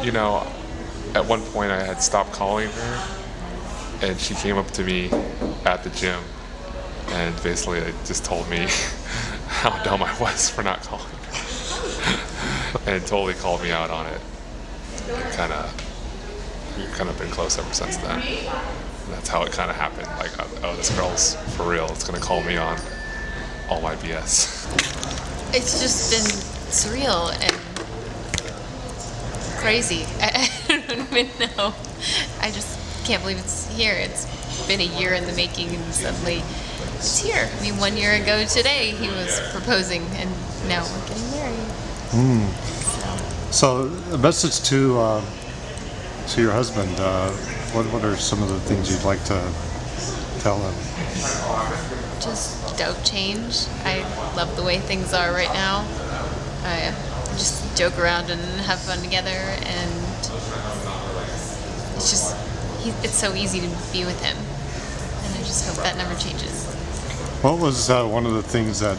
You know, at one point I had stopped calling her, and she came up to me at the gym and basically just told me how dumb I was for not calling her, and totally called me out on it. Kind of been close ever since then. And that's how it kind of happened. Like, oh, this girl's for real. It's gonna call me on all my BS. It's just been surreal and crazy. I don't even know. I just can't believe it's here. It's been a year in the making, and suddenly it's here. I mean, 1 year ago today he was proposing, and now we're getting married. So, a message to your husband. What are some of the things you'd like to tell him? Just don't change. I love the way things are right now. I just joke around and have fun together, and it's just, it's so easy to be with him, and I just hope that never changes. What was one of the things that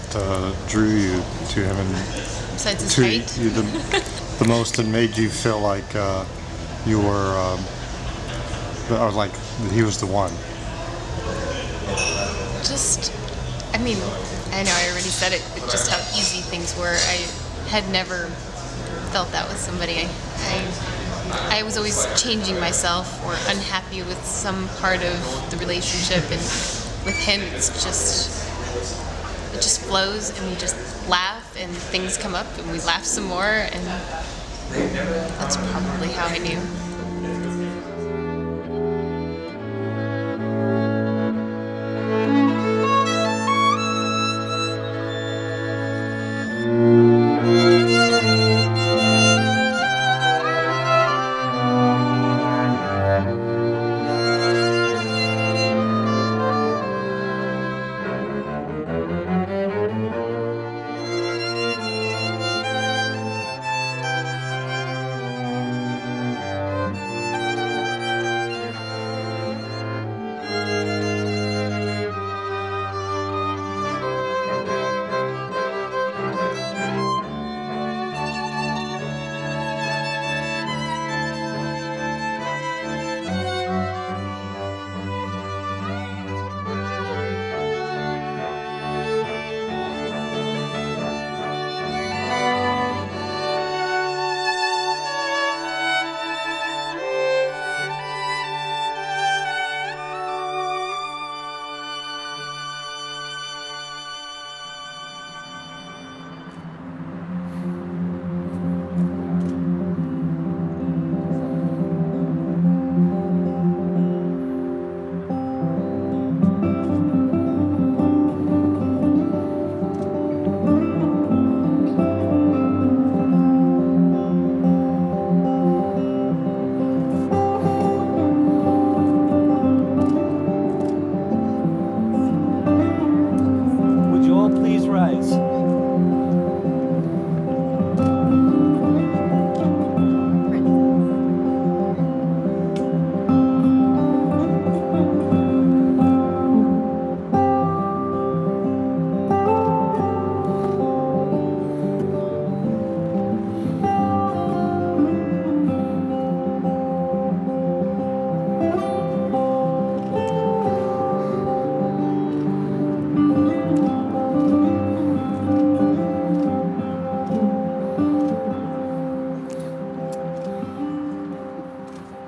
drew you to him and Besides his to height. you the most, and made you feel like you were, or like he was the one? Just, I mean, I know I already said it, but just how easy things were. I had never felt that with somebody. I was always changing myself or unhappy with some part of the relationship, and with him it just flows, and we just laugh, and things come up, and we laugh some more, and that's probably how I knew.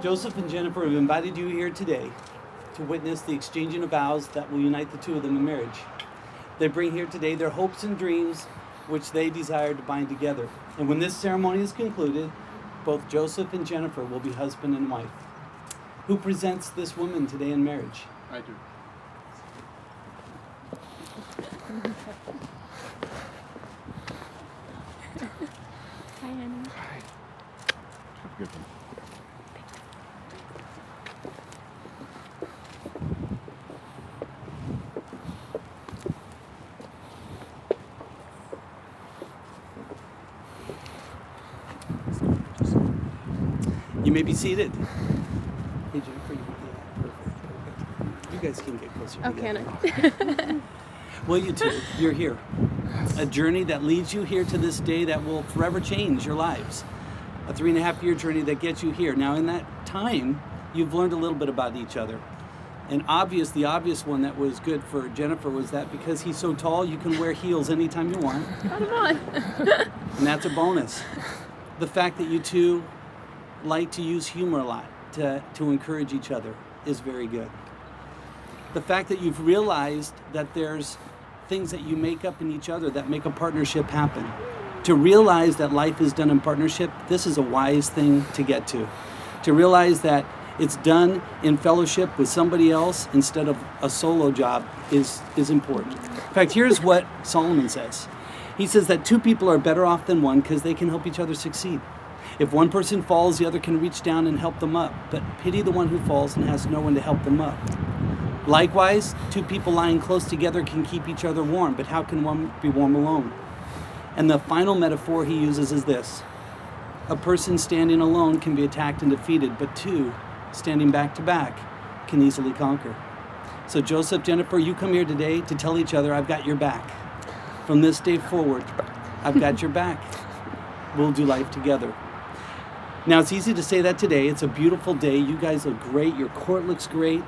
Joseph and Jennifer have invited you here today to witness the exchanging of vows that will unite the two of them in marriage. They bring here today their hopes and dreams, which they desire to bind together. And when this ceremony is concluded, both Joseph and Jennifer will be husband and wife. Who presents this woman today in marriage? I do. Hi, Annie. Hi. Have a good one. You may be seated. Hey, Jennifer, perfect. You guys can get closer together. Well, you two, you're here. A journey that leads you here to this day that will forever change your lives. a 3.5-year journey that gets you here. Now, in that time, you've learned a little bit about each other. And the obvious one that was good for Jennifer was that because he's so tall, you can wear heels anytime you want. Come on. And that's a bonus. The fact that you two like to use humor a lot to encourage each other is very good. The fact that you've realized that there's things that you make up in each other that make a partnership happen. To realize that life is done in partnership, this is a wise thing to get to. To realize that it's done in fellowship with somebody else instead of a solo job is important. In fact, here's what Solomon says. He says that 2 people are better off than one because they can help each other succeed. If one person falls, the other can reach down and help them up. But pity the one who falls and has no one to help them up. Likewise, 2 people lying close together can keep each other warm, but how can one be warm alone? And the final metaphor he uses is this. A person standing alone can be attacked and defeated, but 2 standing back to back can easily conquer. So Joseph, Jennifer, you come here today to tell each other, I've got your back. From this day forward, I've got your back. We'll do life together. Now, it's easy to say that today. It's a beautiful day. You guys look great. Your court looks great.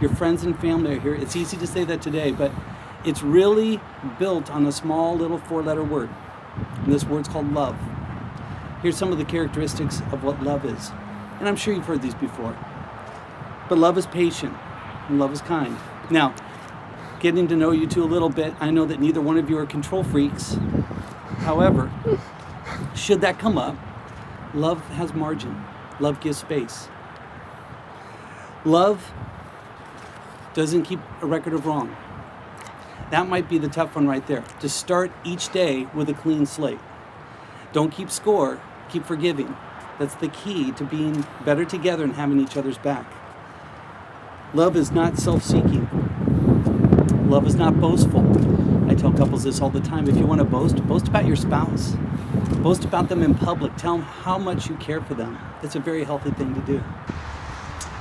Your friends and family are here. It's easy to say that today, but it's really built on a small little 4-letter word. And this word's called love. Here's some of the characteristics of what love is. And I'm sure you've heard these before. But love is patient and love is kind. Now, getting to know you two a little bit, I know that neither one of you are control freaks. However, should that come up, love has margin. Love gives space. Love doesn't keep a record of wrong. That might be the tough one right there. To start each day with a clean slate. Don't keep score, keep forgiving. That's the key to being better together and having each other's back. Love is not self-seeking. Love is not boastful. I tell couples this all the time. If you want to boast about your spouse. Boast about them in public. Tell them how much you care for them. It's a very healthy thing to do.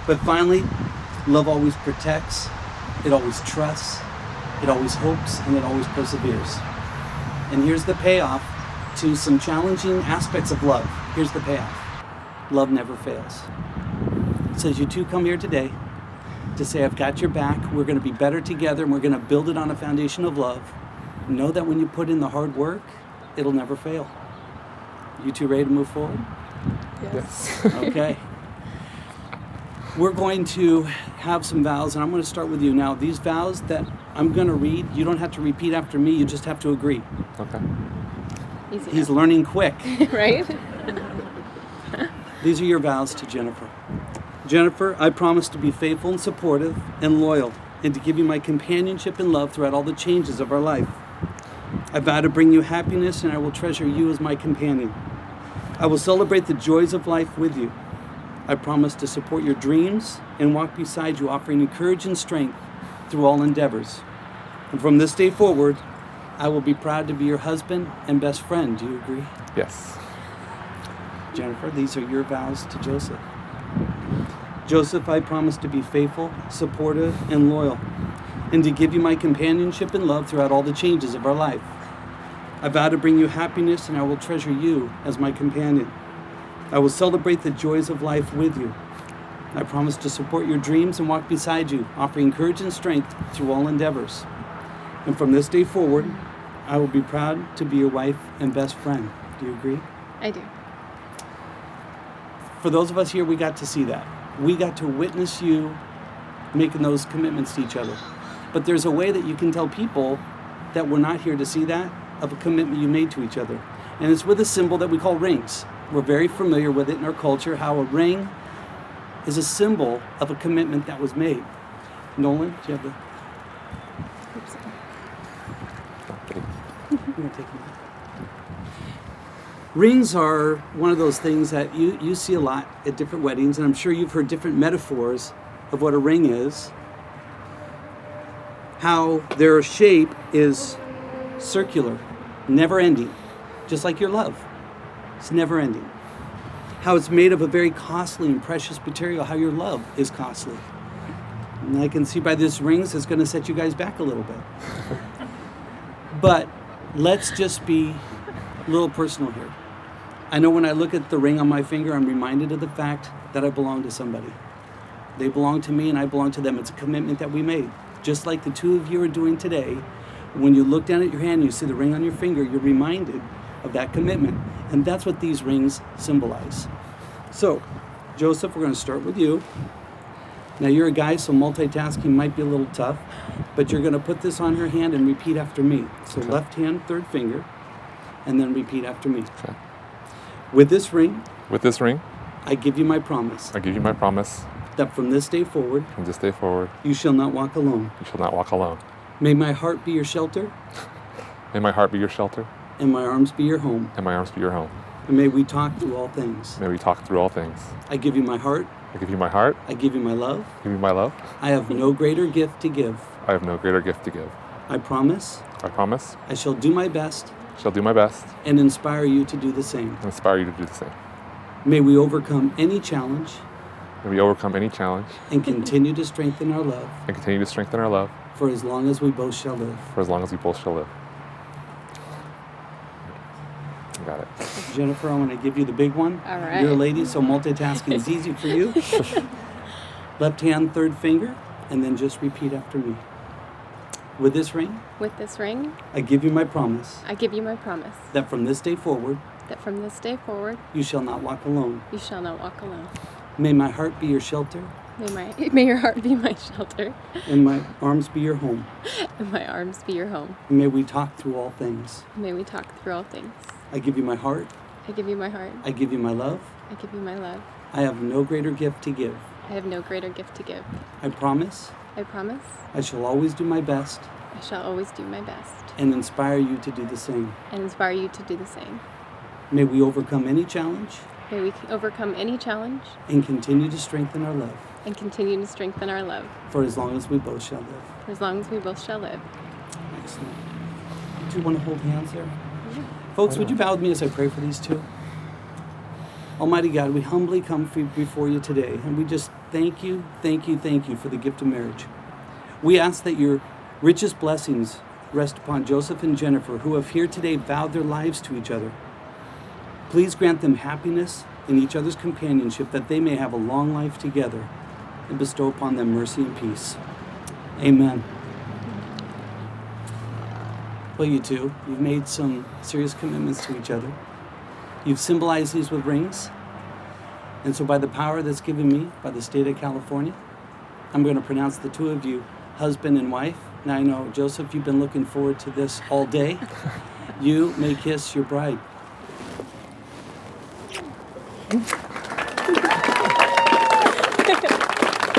But finally, love always protects. It always trusts. It always hopes, and it always perseveres. And here's the payoff to some challenging aspects of love. Here's the payoff. Love never fails. So as you two come here today to say, I've got your back, we're going to be better together, and we're going to build it on a foundation of love, know that when you put in the hard work, it'll never fail. You two ready to move forward? Yes. Okay. We're going to have some vows, and I'm going to start with you. Now, these vows that I'm going to read, you don't have to repeat after me, you just have to agree. Okay. Easy He's learning quick. right? These are your vows to Jennifer. Jennifer, I promise to be faithful and supportive and loyal, and to give you my companionship and love throughout all the changes of our life. I vow to bring you happiness, and I will treasure you as my companion. I will celebrate the joys of life with you. I promise to support your dreams and walk beside you, offering you courage and strength through all endeavors. And from this day forward, I will be proud to be your husband and best friend. Do you agree? Yes. Jennifer, these are your vows to Joseph. Joseph, I promise to be faithful, supportive, and loyal, and to give you my companionship and love throughout all the changes of our life. I vow to bring you happiness, and I will treasure you as my companion. I will celebrate the joys of life with you. I promise to support your dreams and walk beside you, offering courage and strength through all endeavors. And from this day forward, I will be proud to be your wife and best friend. Do you agree? I do. For those of us here, we got to see that. We got to witness you making those commitments to each other. But there's a way that you can tell people that we're not here to see that, of a commitment you made to each other. And it's with a symbol that we call rings. We're very familiar with it in our culture, how a ring is a symbol of a commitment that was made. Nolan, do you have the... Oops. You want to take them? Rings are one of those things that you see a lot at different weddings, and I'm sure you've heard different metaphors of what a ring is. How their shape is circular, never ending, just like your love. It's never ending. How it's made of a very costly and precious material, how your love is costly. And I can see by these rings, it's going to set you guys back a little bit. But let's just be a little personal here. I know when I look at the ring on my finger, I'm reminded of the fact that I belong to somebody. They belong to me and I belong to them. It's a commitment that we made. Just like the two of you are doing today, when you look down at your hand and you see the ring on your finger, you're reminded of that commitment. And that's what these rings symbolize. So, Joseph, we're going to start with you. Now, you're a guy, so multitasking might be a little tough, but you're going to put this on her hand and repeat after me. So, Okay. left hand, third finger, and then repeat after me. Okay. With this ring, With this ring, I give you my promise I give you my promise. that from this day forward, From this day forward, you shall not walk alone. you shall not walk alone. May my heart be your shelter, May my heart be your shelter, and my arms be your home. and my arms be your home. And may we talk through all things. May we talk through all things. I give you my heart. I give you my heart. I give you my love. I give you my love. I have no greater gift to give. I have no greater gift to give. I promise I promise. I shall do my best Shall do my best and inspire you to do the same. and inspire you to do the same. May we overcome any challenge May we overcome any challenge and continue to strengthen our love and continue to strengthen our love for as long as we both shall live. for as long as we both shall live. You got it. Jennifer, I want to give you the big one. All right. You're a lady, so multitasking is easy for you. Left hand, third finger, and then just repeat after me. With this ring, With this ring, I give you my promise I give you my promise that from this day forward, that from this day forward, you shall not walk alone. you shall not walk alone. May my heart be your shelter, May your heart be my shelter, and my arms be your home. and my arms be your home. And may we talk through all things. May we talk through all things. I give you my heart. I give you my heart. I give you my love. I give you my love. I have no greater gift to give. I have no greater gift to give. I promise I promise I shall always do my best I shall always do my best and inspire you to do the same. and inspire you to do the same. May we overcome any challenge May we overcome any challenge and continue to strengthen our love and continue to strengthen our love for as long as we both shall live. for as long as we both shall live. Excellent. Do you want to hold hands there? Folks, would you bow with me as I pray for these two? Almighty God, we humbly come before you today, and we just thank you for the gift of marriage. We ask that your richest blessings rest upon Joseph and Jennifer, who have here today vowed their lives to each other. Please grant them happiness in each other's companionship, that they may have a long life together, and bestow upon them mercy and peace. Amen. Well, you two, you've made some serious commitments to each other. You've symbolized these with rings. And so by the power that's given me by the state of California, I'm going to pronounce the two of you husband and wife. Now I know, Joseph, you've been looking forward to this all day. You may kiss your bride.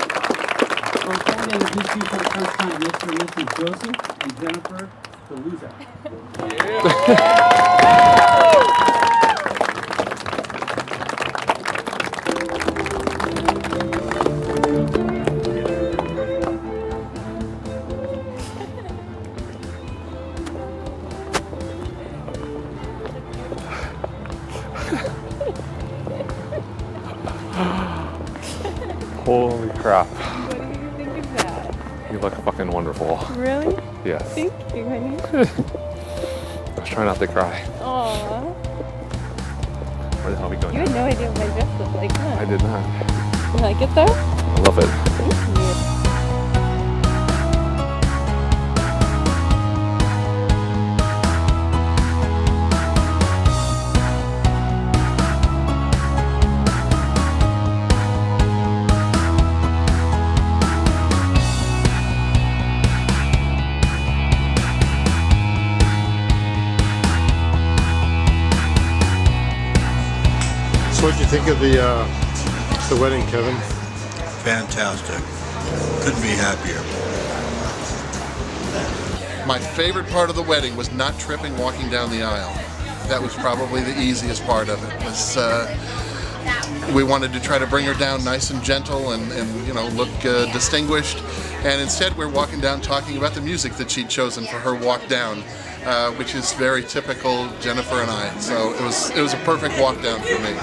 Okay, and these two for the first time, this is Joseph and Jennifer Palooza. Holy crap. What do you think of that? You look fucking wonderful. Really? Yes. Thank you, honey. I was trying not to cry. Aww. Where the hell are we going? You had no idea what my dress looked like, huh? I did not. You like it though? I love it. Thank you. So what'd you think of the wedding, Kevin? Fantastic. Couldn't be happier. My favorite part of the wedding was not tripping walking down the aisle. That was probably the easiest part of it. We wanted to try to bring her down nice and gentle and you know, look distinguished. And instead we're walking down talking about the music that she'd chosen for her walk down, which is very typical Jennifer and I. So it was a perfect walk down for me.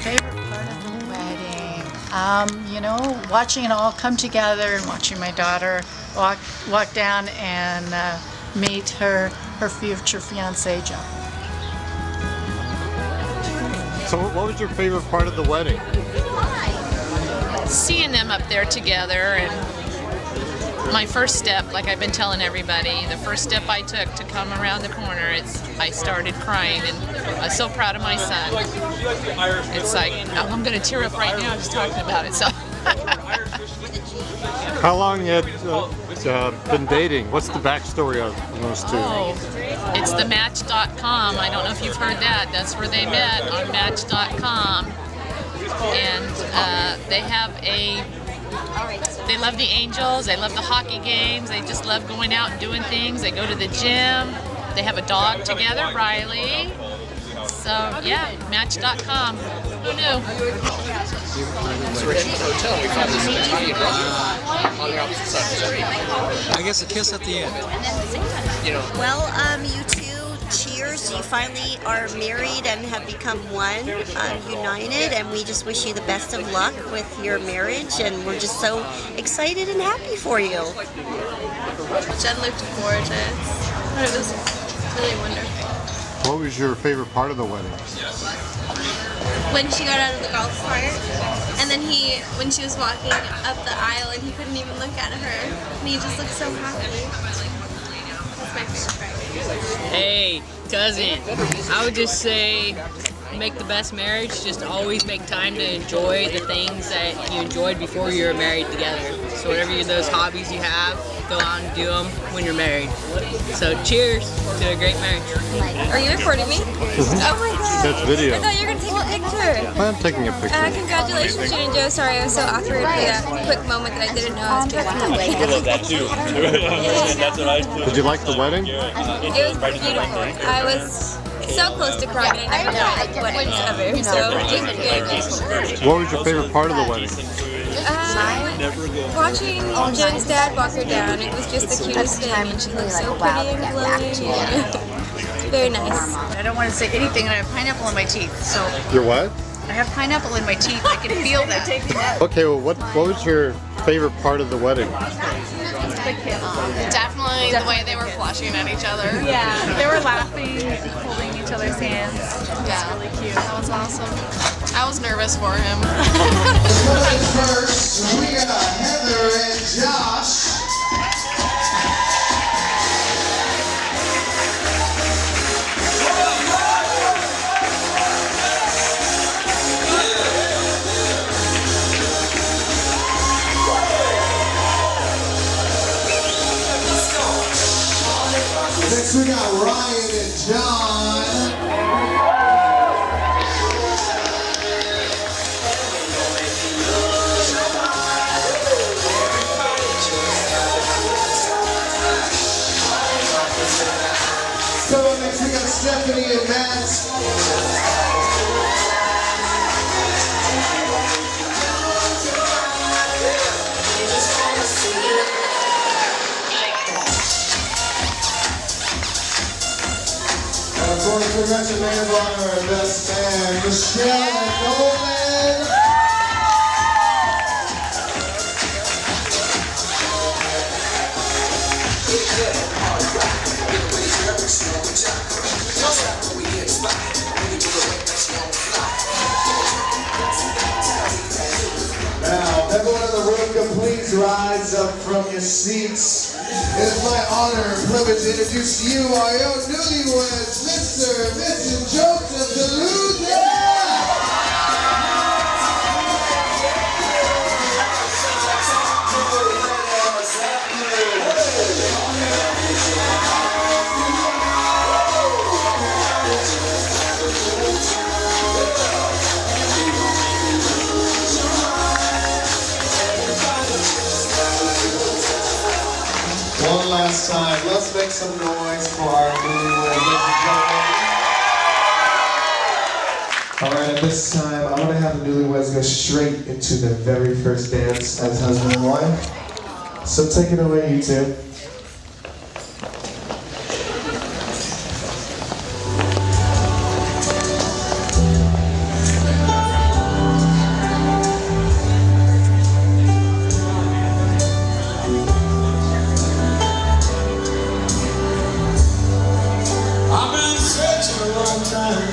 Favorite part of the wedding? You know, watching it all come together and watching my daughter walk down and meet her future fiancé, Joe. So what was your favorite part of the wedding? Seeing them up there together, and my first step, like I've been telling everybody, the first step I took to come around the corner, I started crying, and I was so proud of my son. It's like, I'm going to tear up right now just talking about it. So. How long you had been dating? What's the backstory of those two? Oh, it's the Match.com. I don't know if you've heard that. That's where they met, on Match.com. And they love the Angels, they love the hockey games, they just love going out and doing things. They go to the gym, they have a dog together, Riley. So yeah, Match.com. Who knew? I guess a kiss at the end. Well, you two, cheers. You finally are married and have become one, united, and we just wish you the best of luck with your marriage, and we're just so excited and happy for you. Jenn looked gorgeous. It was really wonderful. What was your favorite part of the wedding? When she got out of the golf cart, and then when she was walking up the aisle, and he couldn't even look at her, and he just looked so happy. That's my favorite part. Hey, cousin, I would just say make the best marriage. Just always make time to enjoy the things that you enjoyed before you were married together. So whatever those hobbies you have, go out and do them when you're married. So cheers to a great marriage. Are you recording me? Oh my god. That's video. I thought you were going to take a picture. I'm taking a picture. Congratulations, Jenn and Joe. Sorry, I was so awkward for that quick moment that I didn't know I was taking a picture. That too. That's what I do. Did you like the wedding? It was beautiful. I was so close to crying. I never cried at weddings ever. So it was good. What was your favorite part of the wedding? Watching Jen's dad walk her down, it was just the cutest thing, and she looked so pretty and glowing. Very nice. I don't want to say anything, and I have pineapple in my teeth, so Your what? I have pineapple in my teeth. I can feel that. Okay, well, what was your favorite part of the wedding? Definitely the way they were flushing at each other. Yeah, they were laughing, holding each other's hands. Yeah, Really cute. that was awesome. I was nervous for him. First, we got Heather and Josh. Next we got Ryan and John. So next we got Stephanie and Matt. Of course, congratulations on our best man, Michelle and Nolan. Now, everyone in the room, please rise up from your seats. It is my honor and privilege to introduce to you our young newlyweds, Mr. and Mrs. Joseph DeLuca. One last time, let's make some noise for our newlyweds, ladies and gentlemen. All right, at this time, I'm gonna have the newlyweds go straight into the very first dance as husband and wife. So take it away, you two. I've been searching a long time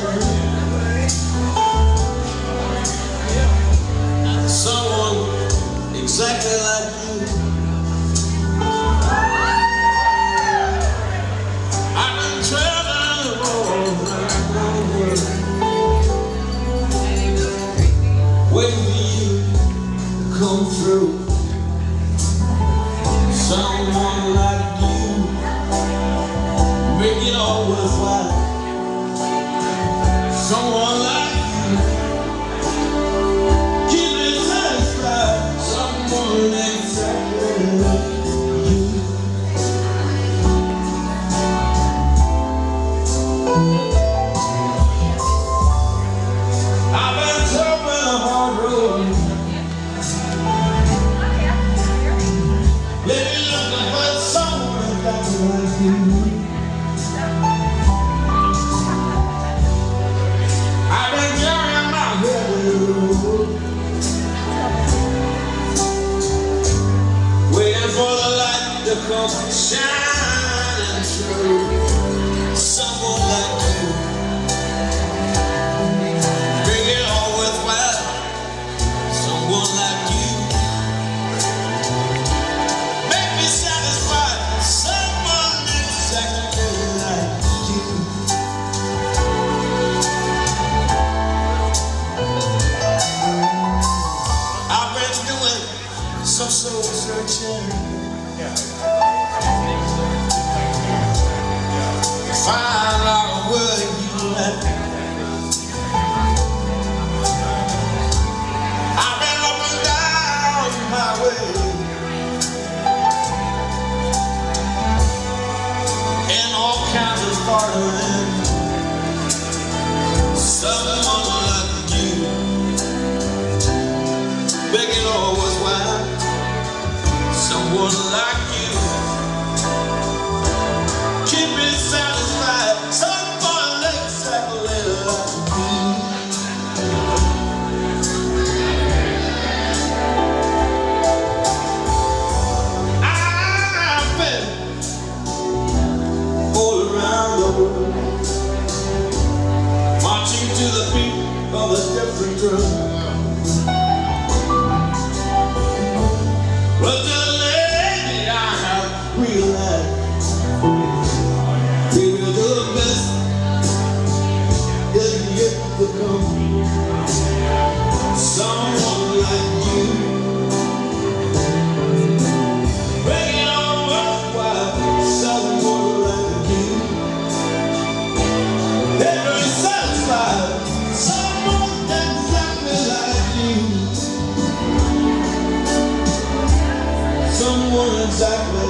exactly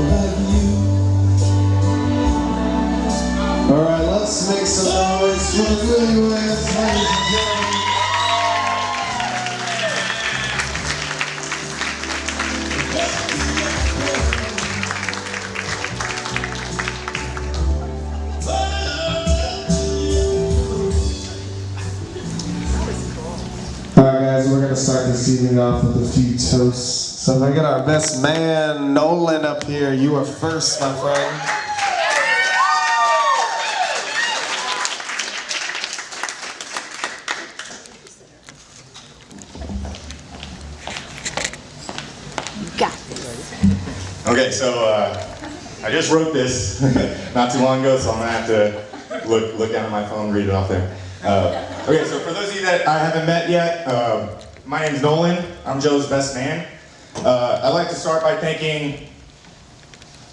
like you. Alright, let's make some noise for the newlyweds, ladies and gentlemen. Alright guys, we're going to start this evening off with a few toasts. So if I get our best man, Nolan, up here, you are first, my friend. Got this. Okay, so I just wrote this not too long ago, so I'm gonna have to look down at my phone, read it off there. Okay, so for those of you that I haven't met yet, my name's Nolan. I'm Joe's best man. I'd like to start by thanking,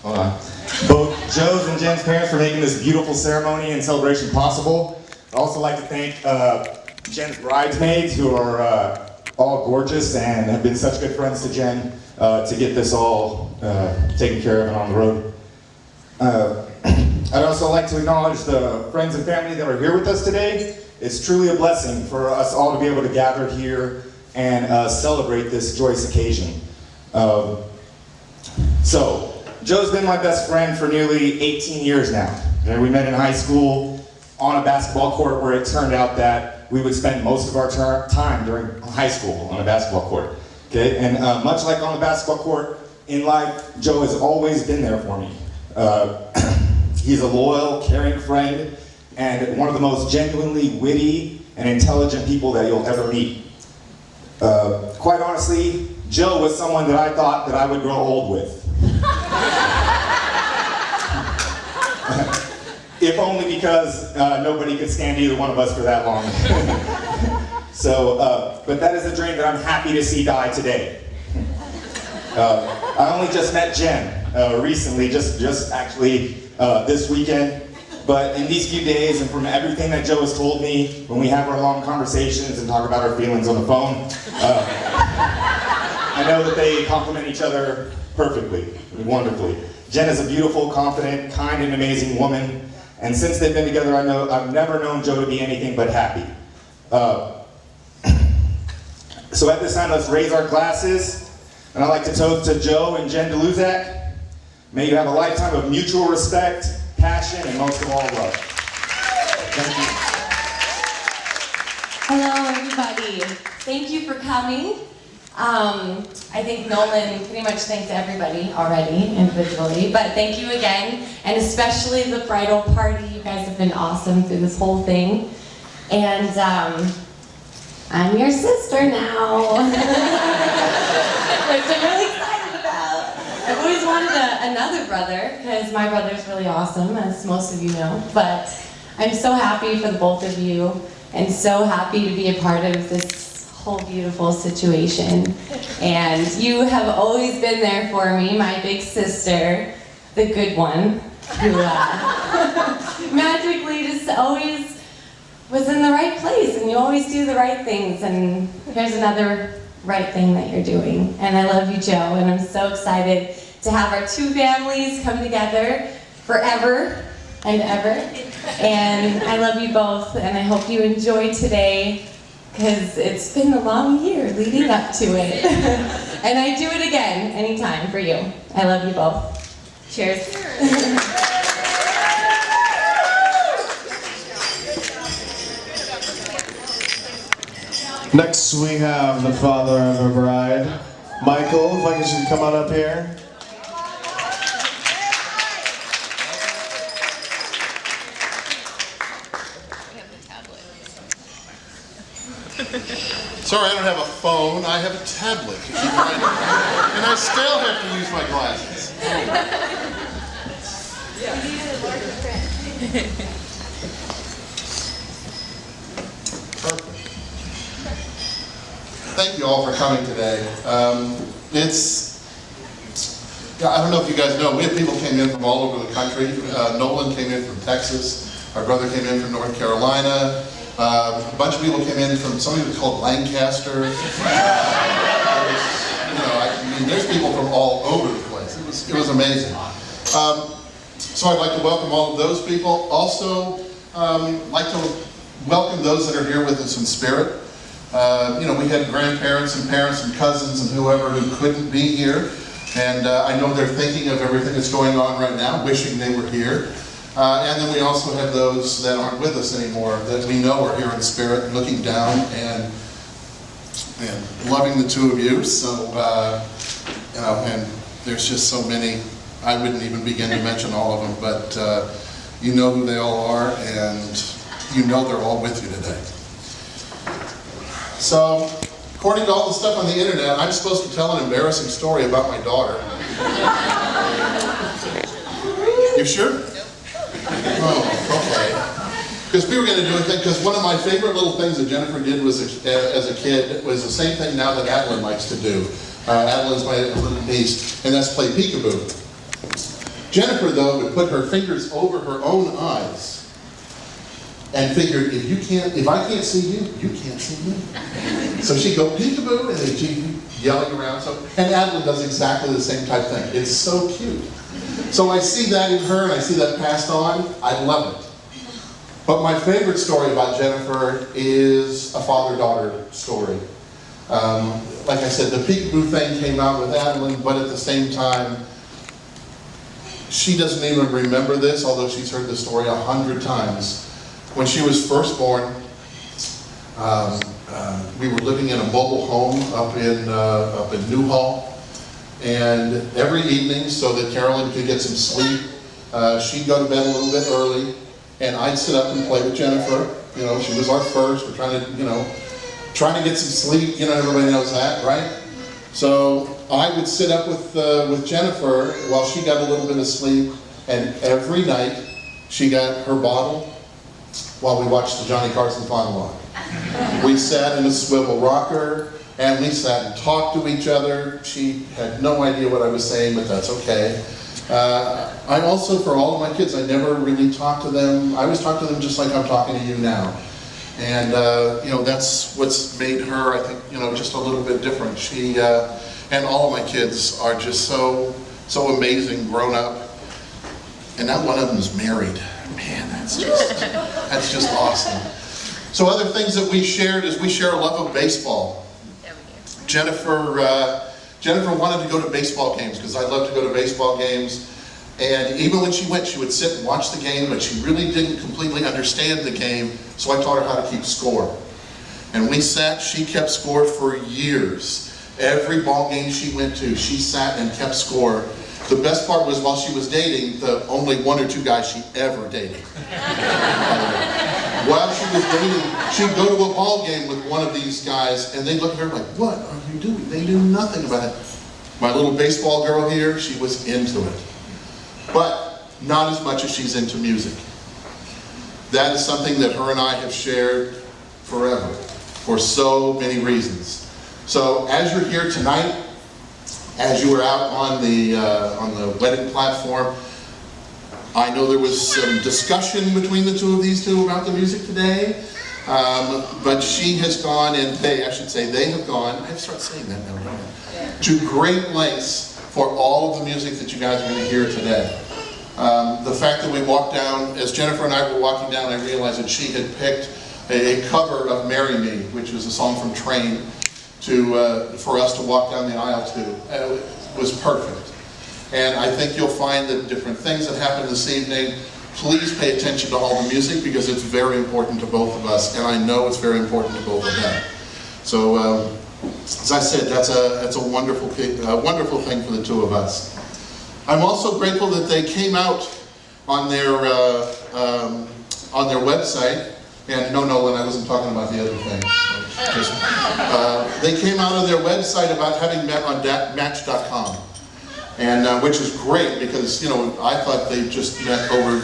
hold on, both Joe's and Jenn's parents for making this beautiful ceremony and celebration possible. I'd also like to thank Jenn's bridesmaids, who are all gorgeous and have been such good friends to Jenn, to get this all taken care of and on the road. I'd also like to acknowledge the friends and family that are here with us today. It's truly a blessing for us all to be able to gather here and celebrate this joyous occasion. So, Joe's been my best friend for nearly 18 years now. Okay, we met in high school on a basketball court where it turned out that we would spend most of our time during high school on a basketball court. Okay, and much like on the basketball court, in life, Joe has always been there for me. He's a loyal, caring friend, and one of the most genuinely witty and intelligent people that you'll ever meet. Quite honestly, Joe was someone that I thought that I would grow old with. If only because nobody could stand either one of us for that long. So, but that is a dream that I'm happy to see die today. I only just met Jenn recently, just actually this weekend. But in these few days, and from everything that Joe has told me, when we have our long conversations and talk about our feelings on the phone, I know that they complement each other perfectly, wonderfully. Jenn is a beautiful, confident, kind, and amazing woman. And since they've been together, I've never known Joe to be anything but happy. So at this time, let's raise our glasses. And I'd like to toast to Joe and Jenn DeLuzak. May you have a lifetime of mutual respect, passion, and most of all, love. Thank you. Hello, everybody. Thank you for coming. I think Nolan pretty much thanked everybody already, individually, but thank you again, and especially the bridal party. You guys have been awesome through this whole thing. And I'm your sister now, which I'm really excited about. I've always wanted another brother, because my brother's really awesome, as most of you know, but I'm so happy for the both of you, and so happy to be a part of this whole beautiful situation. And you have always been there for me, my big sister, the good one, who magically just always was in the right place, and you always do the right things, and here's another right thing that you're doing. And I love you, Joe, and I'm so excited to have our two families come together forever and ever. And I love you both, and I hope you enjoy today, because it's been a long year leading up to it. And I do it again anytime for you. I love you both. Cheers. Next we have the father of our bride, Michael, if I can just come on up here. Sorry, I don't have a phone. I have a tablet to keep writing. And I still have to use my glasses. Perfect. Thank you all for coming today. I don't know if you guys know, we have people came in from all over the country. Nolan came in from Texas. Our brother came in from North Carolina. A bunch of people came in from something that's called Lancaster. There's people from all over the place. it was amazing. So I'd like to welcome all of those people. Also, like to welcome those that are here with us in spirit. We had grandparents and parents and cousins and whoever who couldn't be here. And I know they're thinking of everything that's going on right now, wishing they were here. And then we also have those that aren't with us anymore, that we know are here in spirit, looking down and loving the two of you. So, and there's just so many. I wouldn't even begin to mention all of them, but you know who they all are, and you know they're all with you today. So, according to all the stuff on the internet, I'm supposed to tell an embarrassing story about my daughter. You sure? Oh, okay. Because we were going to do a thing, because one of my favorite little things that Jennifer did was as a kid was the same thing now that Adeline likes to do. Adeline's my little niece, and that's play peekaboo. Jennifer, though, would put her fingers over her own eyes and figured, if I can't see you, you can't see me. So she'd go peekaboo, and then she'd be yelling around. And Adeline does exactly the same type thing. It's so cute. So I see that in her, and I see that passed on. I love it. But my favorite story about Jennifer is a father-daughter story. Like I said, the peekaboo thing came out with Adeline, but at the same time, she doesn't even remember this, although she's heard the story 100 times. When she was first born, we were living in a mobile home up in Newhall, and every evening, so that Carolyn could get some sleep, she'd go to bed a little bit early, and I'd sit up and play with Jennifer. She was our first. We're trying to get some sleep. Everybody knows that, right? So I would sit up with Jennifer while she got a little bit of sleep, and every night she got her bottle while we watched the Johnny Carson monologue. We sat in a swivel rocker, and we sat and talked to each other. She had no idea what I was saying, but that's okay. I also, for all of my kids, I never really talked to them. I always talk to them just like I'm talking to you now. And, that's what's made her, I think, just a little bit different. She, and all of my kids are just so amazing, grown up. And now one of them is married. Man, that's just awesome. So other things that we shared is we share a love of baseball. Jennifer wanted to go to baseball games because I love to go to baseball games. And even when she went, she would sit and watch the game, but she really didn't completely understand the game, so I taught her how to keep score. And she kept score for years. Every ball game she went to, she sat and kept score. The best part was while she was dating, the only one or two guys she ever dated. While she was dating, she'd go to a ball game with one of these guys, and they'd look at her like, what are you doing? They knew nothing about it. My little baseball girl here, she was into it. But not as much as she's into music. That is something that her and I have shared forever, for so many reasons. So as you're here tonight, as you were out on the wedding platform, I know there was some discussion between the two of these two about the music today, but she has gone, and they have gone, I have to start saying that now, to great lengths for all of the music that you guys are going to hear today. The fact that we walked down, as Jennifer and I were walking down, I realized that she had picked a cover of Marry Me, which was a song from Train, for us to walk down the aisle to. It was perfect. And I think you'll find that different things that happen this evening, please pay attention to all the music because it's very important to both of us, and I know it's very important to both of them. So, as I said, that's a wonderful thing for the two of us. I'm also grateful that they came out on their website, and no, Nolan, I wasn't talking about the other thing. They came out on their website about having met on Match.com, and which is great because I thought they just met over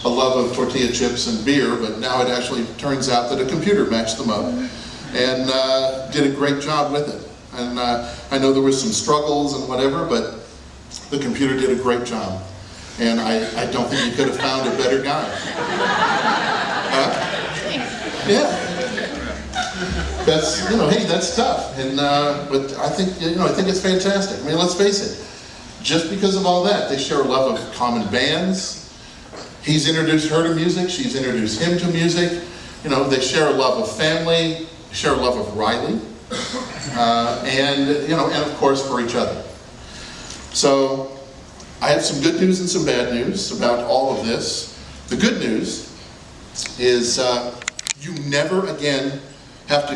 a love of tortilla chips and beer, but now it actually turns out that a computer matched them up and did a great job with it. And I know there was some struggles and whatever, but the computer did a great job. And I don't think you could have found a better guy. Yeah. That's, hey, that's tough. And but I think it's fantastic. I mean, let's face it. just because of all that. They share a love of common bands. He's introduced her to music, she's introduced him to music. You know, they share a love of family, share a love of Riley, and of course for each other. So I have some good news and some bad news about all of this. The good news is you never again have to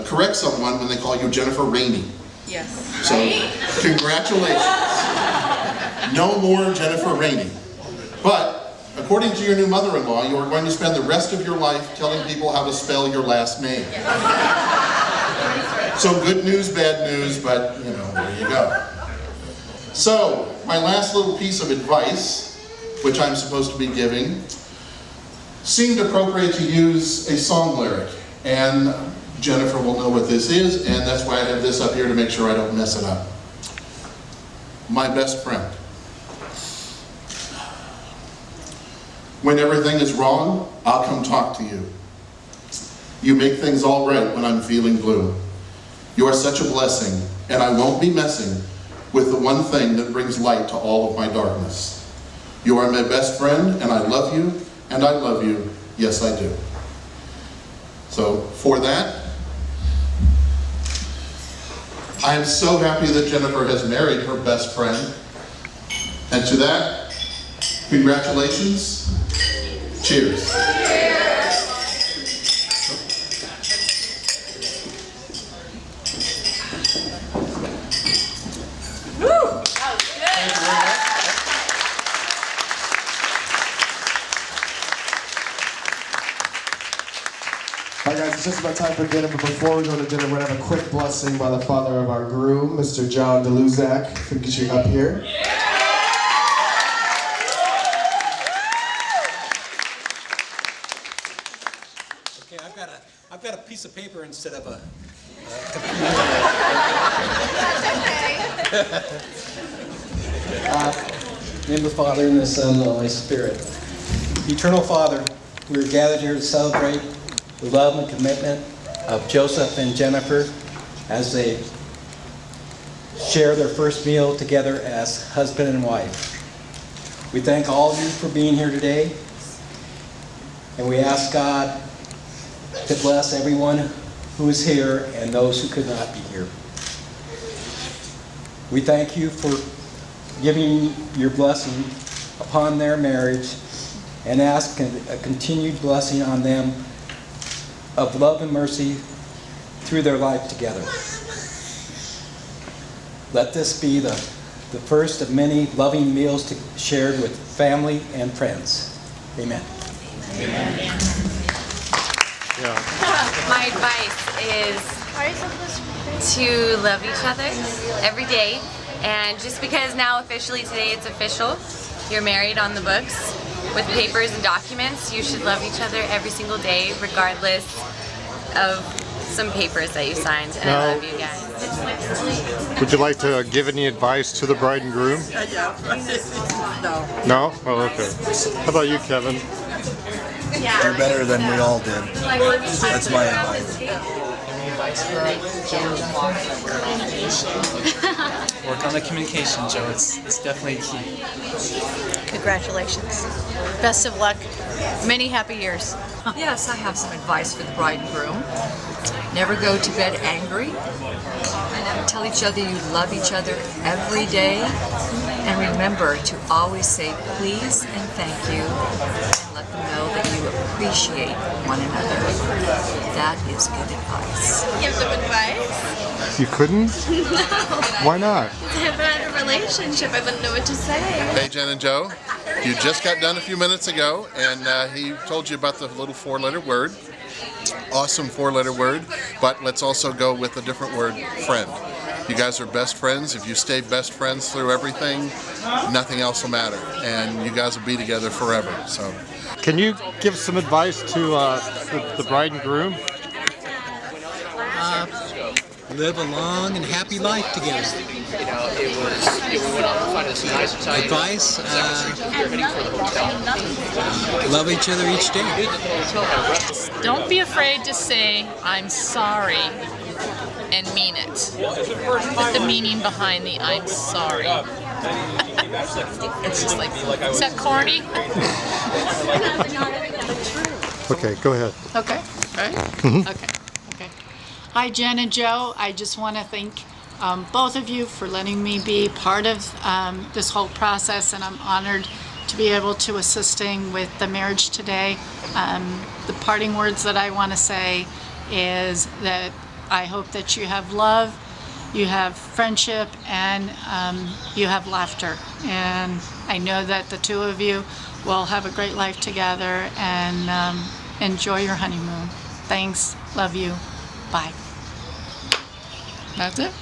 correct someone when they call you Jennifer Rainey. Yes. So, congratulations. No more Jennifer Rainey. But, according to your new mother-in-law, you are going to spend the rest of your life telling people how to spell your last name. So, good news, bad news, but, there you go. So, my last little piece of advice, which I'm supposed to be giving, seemed appropriate to use a song lyric. And Jennifer will know what this is, and that's why I have this up here to make sure I don't mess it up. My best friend. When everything is wrong, I'll come talk to you. You make things all right when I'm feeling blue. You are such a blessing, and I won't be messing with the one thing that brings light to all of my darkness. You are my best friend, and I love you, and I love you. Yes, I do. So, for that, I am so happy that Jennifer has married her best friend. And to that, congratulations. Cheers. All right, guys, it's just about time for dinner, but before we go to dinner, we're going to have a quick blessing by the father of our groom, Mr. John DeLuzak. If we can get you up here. Okay, I've got a piece of paper instead of a name of the Father, and the Son, and the Holy Spirit. Eternal Father, we are gathered here to celebrate the love and commitment of Joseph and Jennifer as they share their first meal together as husband and wife. We thank all of you for being here today, and we ask God to bless everyone who is here and those who could not be here. We thank you for giving your blessing upon their marriage and ask a continued blessing on them of love and mercy through their life together. Let this be the first of many loving meals shared with family and friends. Amen. Amen. My advice is to love each other every day, and just because now officially today it's official, you're married on the books with papers and documents, you should love each other every single day regardless of some papers that you signed, and I love you guys. Would you like to give any advice to the bride and groom? No. No? Oh, okay. How about you, Kevin? You're better than we all did. That's my advice. Work on the communication, Joe. It's definitely key. Congratulations. Best of luck. Many happy years. Yes, I have some advice for the bride and groom. Never go to bed angry. Tell each other you love each other every day. And remember to always say please and thank you. And let them know that you appreciate one another. That is good advice. Give them advice? You couldn't? No. Why not? If I had a relationship, I wouldn't know what to say. Hey, Jen and Joe. You just got done a few minutes ago, and he told you about the little four-letter word. Awesome four-letter word, but let's also go with a different word, friend. You guys are best friends. If you stay best friends through everything, nothing else will matter, and you guys will be together forever. So, can you give some advice to the bride and groom? Live a long and happy life together. Advice, love each other each day. Don't be afraid to say, I'm sorry. and mean it. Put the meaning behind the I'm sorry. It's just like, is that corny? Okay, go ahead. Okay, right? Mhm. Okay. Hi, Jen and Joe. I just want to thank both of you for letting me be part of this whole process, and I'm honored to be able to assisting with the marriage today. The parting words that I want to say is that I hope that you have love, you have friendship, and you have laughter. And I know that the two of you will have a great life together, and enjoy your honeymoon. Thanks. Love you. Bye. That's it.